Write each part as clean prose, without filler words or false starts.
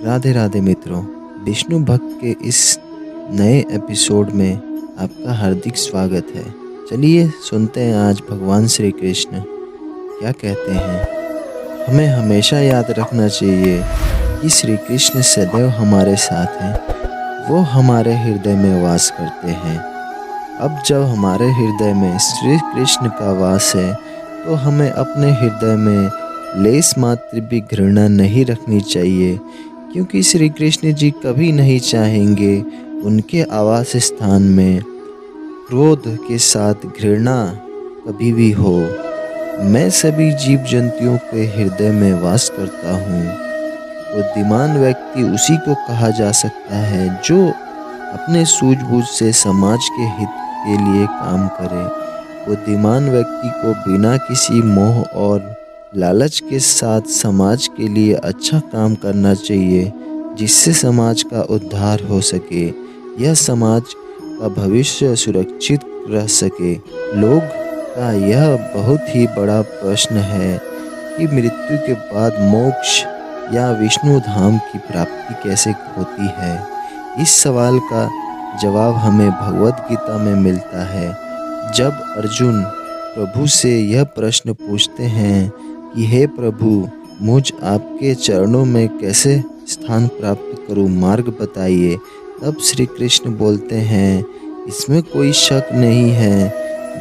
राधे राधे मित्रों, विष्णु भक्त के इस नए एपिसोड में आपका हार्दिक स्वागत है। चलिए सुनते हैं आज भगवान श्री कृष्ण क्या कहते हैं। हमें हमेशा याद रखना चाहिए कि श्री कृष्ण सदैव हमारे साथ हैं। वो हमारे हृदय में वास करते हैं। अब जब हमारे हृदय में श्री कृष्ण का वास है तो हमें अपने हृदय में लेस मात्र भी घृणा नहीं रखनी चाहिए, क्योंकि श्री कृष्ण जी कभी नहीं चाहेंगे उनके आवास स्थान में क्रोध के साथ घृणा कभी भी हो। मैं सभी जीव जंतुओं के हृदय में वास करता हूँ। बुद्धिमान व्यक्ति उसी को कहा जा सकता है जो अपने सूझबूझ से समाज के हित के लिए काम करे। बुद्धिमान व्यक्ति को बिना किसी मोह और लालच के साथ समाज के लिए अच्छा काम करना चाहिए, जिससे समाज का उद्धार हो सके या समाज का भविष्य सुरक्षित रह सके। लोग का यह बहुत ही बड़ा प्रश्न है कि मृत्यु के बाद मोक्ष या विष्णु धाम की प्राप्ति कैसे होती है। इस सवाल का जवाब हमें भगवद गीता में मिलता है, जब अर्जुन प्रभु से यह प्रश्न पूछते हैं कि हे प्रभु, मुझ आपके चरणों में कैसे स्थान प्राप्त करूं, मार्ग बताइए। तब श्री कृष्ण बोलते हैं, इसमें कोई शक नहीं है,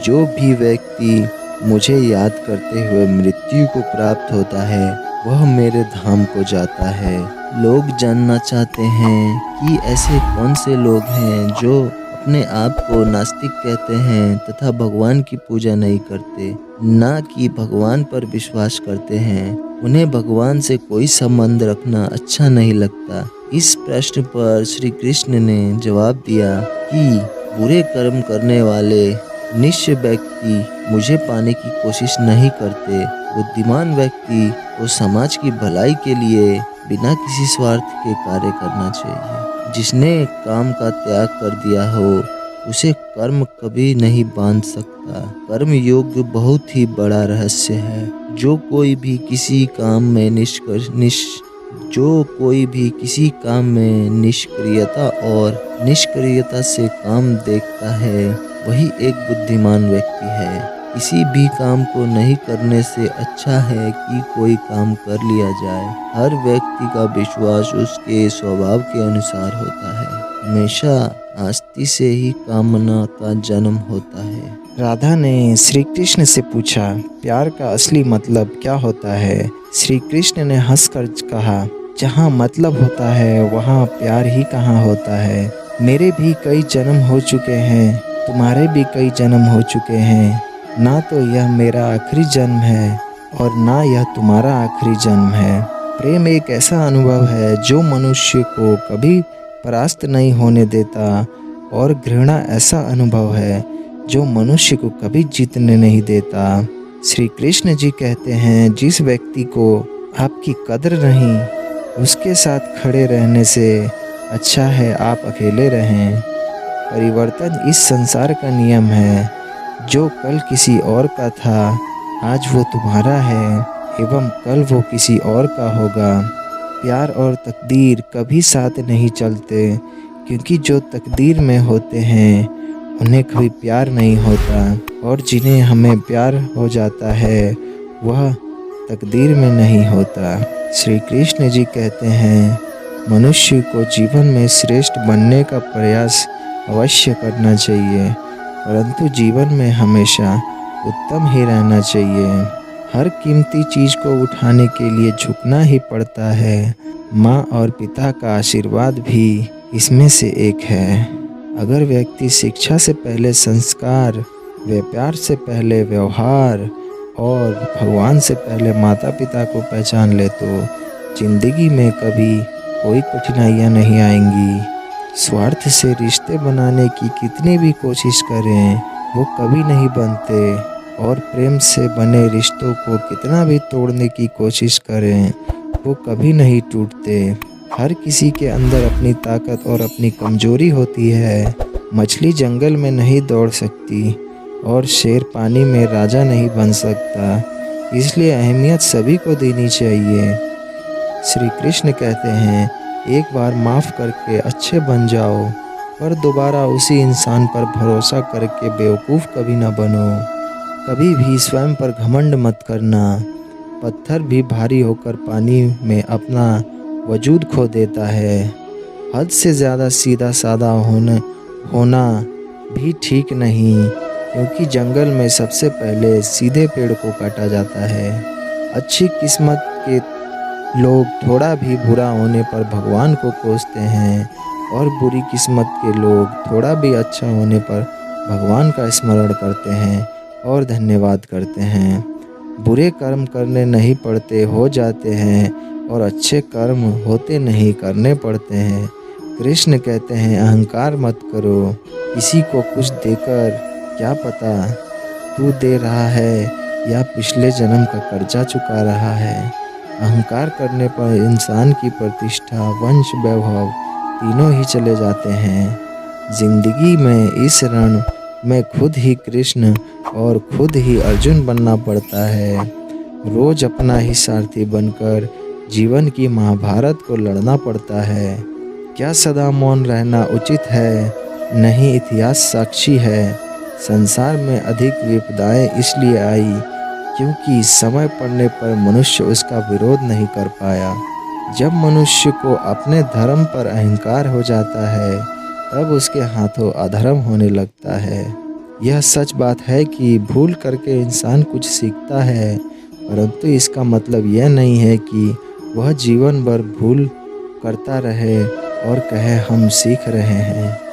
जो भी व्यक्ति मुझे याद करते हुए मृत्यु को प्राप्त होता है वह मेरे धाम को जाता है। लोग जानना चाहते हैं कि ऐसे कौन से लोग हैं जो अपने आप को नास्तिक कहते हैं तथा भगवान की पूजा नहीं करते, ना कि भगवान पर विश्वास करते हैं। उन्हें भगवान से कोई संबंध रखना अच्छा नहीं लगता। इस प्रश्न पर श्री कृष्ण ने जवाब दिया कि बुरे कर्म करने वाले निश्चय व्यक्ति मुझे पाने की कोशिश नहीं करते। बुद्धिमान व्यक्ति को समाज की भलाई के लिए बिना किसी स्वार्थ के कार्य करना चाहिए। जिसने काम का त्याग कर दिया हो उसे कर्म कभी नहीं बांध सकता। कर्म योग बहुत ही बड़ा रहस्य है। जो कोई भी किसी काम में निष्क्रियता और निष्क्रियता से काम देखता है वही एक बुद्धिमान व्यक्ति है। किसी भी काम को नहीं करने से अच्छा है कि कोई काम कर लिया जाए। हर व्यक्ति का विश्वास उसके स्वभाव के अनुसार होता है। हमेशा आस्ति से ही कामना का जन्म होता है। राधा ने श्री कृष्ण से पूछा, प्यार का असली मतलब क्या होता है। श्री कृष्ण ने हंसकर कहा, जहाँ मतलब होता है वहाँ प्यार ही कहाँ होता है। मेरे भी कई जन्म हो चुके हैं, तुम्हारे भी कई जन्म हो चुके हैं। ना तो यह मेरा आखिरी जन्म है और ना यह तुम्हारा आखिरी जन्म है। प्रेम एक ऐसा अनुभव है जो मनुष्य को कभी परास्त नहीं होने देता, और घृणा ऐसा अनुभव है जो मनुष्य को कभी जीतने नहीं देता। श्री कृष्ण जी कहते हैं, जिस व्यक्ति को आपकी कदर नहीं, उसके साथ खड़े रहने से अच्छा है आप अकेले रहें। परिवर्तन इस संसार का नियम है। जो कल किसी और का था आज वो तुम्हारा है एवं कल वो किसी और का होगा। प्यार और तकदीर कभी साथ नहीं चलते, क्योंकि जो तकदीर में होते हैं उन्हें कभी प्यार नहीं होता, और जिन्हें हमें प्यार हो जाता है वह तकदीर में नहीं होता। श्री कृष्ण जी कहते हैं, मनुष्य को जीवन में श्रेष्ठ बनने का प्रयास अवश्य करना चाहिए, परंतु जीवन में हमेशा उत्तम ही रहना चाहिए। हर कीमती चीज़ को उठाने के लिए झुकना ही पड़ता है। माँ और पिता का आशीर्वाद भी इसमें से एक है। अगर व्यक्ति शिक्षा से पहले संस्कार, व्यापार से पहले व्यवहार और भगवान से पहले माता पिता को पहचान ले तो जिंदगी में कभी कोई कठिनाइयाँ नहीं आएंगी। स्वार्थ से रिश्ते बनाने की कितनी भी कोशिश करें वो कभी नहीं बनते, और प्रेम से बने रिश्तों को कितना भी तोड़ने की कोशिश करें वो कभी नहीं टूटते। हर किसी के अंदर अपनी ताकत और अपनी कमजोरी होती है। मछली जंगल में नहीं दौड़ सकती और शेर पानी में राजा नहीं बन सकता, इसलिए अहमियत सभी को देनी चाहिए। श्री कृष्ण कहते हैं, एक बार माफ़ करके अच्छे बन जाओ, पर दोबारा उसी इंसान पर भरोसा करके बेवकूफ़ कभी ना बनो। कभी भी स्वयं पर घमंड मत करना। पत्थर भी भारी होकर पानी में अपना वजूद खो देता है। हद से ज़्यादा सीधा साधा होना भी ठीक नहीं, क्योंकि जंगल में सबसे पहले सीधे पेड़ को काटा जाता है। अच्छी किस्मत के लोग थोड़ा भी बुरा होने पर भगवान को कोसते हैं, और बुरी किस्मत के लोग थोड़ा भी अच्छा होने पर भगवान का स्मरण करते हैं और धन्यवाद करते हैं। बुरे कर्म करने नहीं पड़ते, हो जाते हैं, और अच्छे कर्म होते नहीं, करने पड़ते हैं। कृष्ण कहते हैं, अहंकार मत करो। किसी को कुछ देकर क्या पता तू दे रहा है या पिछले जन्म का कर्जा चुका रहा है। अहंकार करने पर इंसान की प्रतिष्ठा, वंश, वैभव तीनों ही चले जाते हैं। जिंदगी में इस रण में खुद ही कृष्ण और खुद ही अर्जुन बनना पड़ता है। रोज अपना ही सारथी बनकर जीवन की महाभारत को लड़ना पड़ता है। क्या सदा मौन रहना उचित है? नहीं, इतिहास साक्षी है। संसार में अधिक विपदाएं इसलिए आई क्योंकि समय पड़ने पर मनुष्य उसका विरोध नहीं कर पाया। जब मनुष्य को अपने धर्म पर अहंकार हो जाता है, तब उसके हाथों अधर्म होने लगता है। यह सच बात है कि भूल करके इंसान कुछ सीखता है, परंतु इसका मतलब यह नहीं है कि वह जीवन भर भूल करता रहे और कहे हम सीख रहे हैं।